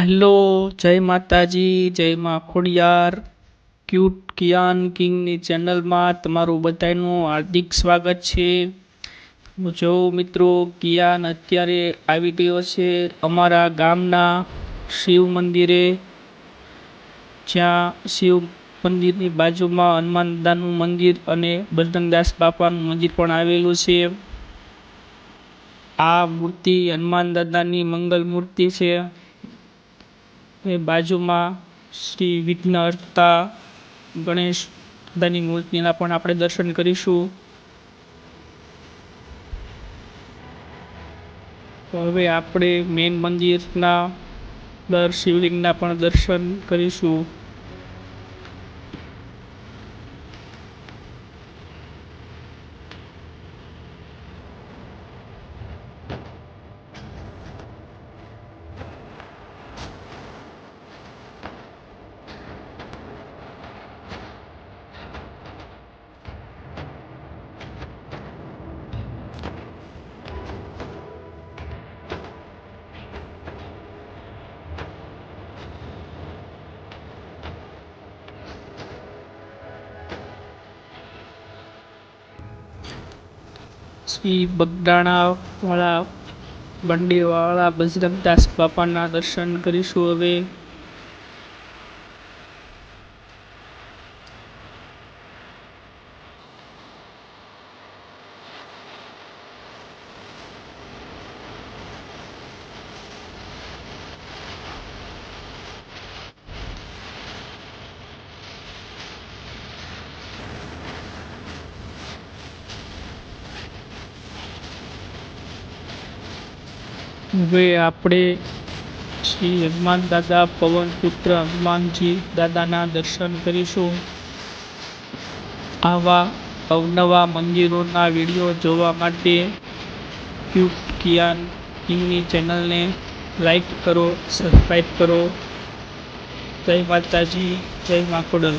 Hello, જય માતાજી, જય માં ખોડિયાર. ક્યુટ કિયાન કિંગની ચેનલમાં તમારું બધાનું હાર્દિક સ્વાગત છે. જો મિત્રો, કિયાન અત્યારે આવી ગયો છે અમારા ગામના શિવ મંદિરે, જ્યાં શિવ મંદિરની બાજુમાં હનુમાન દાદાનું મંદિર અને બજરંગદાસ બાપાનું મંદિર પણ આવેલું છે. આ મૂર્તિ હનુમાન દાદાની મંગલ મૂર્તિ છે. એ બાજુમાં શ્રી વિઘ્નહર્તા ગણેશ દાદાની મૂર્તિના પણ આપણે દર્શન કરીશું. તો હવે આપણે મેન મંદિરના શિવલિંગના પણ દર્શન કરીશું. શ્રી બગદાણા વાળા બંડીવાળા બજરંગદાસ બાપાના દર્શન કરીશું હવે. હવે આપણે શ્રી હનુમાન દાદા પવનપુત્ર હનુમાનજી દાદાના દર્શન કરીશું. આવા અવનવા મંદિરોના વિડીયો જોવા માટે ક્યુટ કિયાન કિંગની ચેનલને લાઈક કરો, સબસ્ક્રાઈબ કરો. જય માતાજી, જય મા ખોડલ.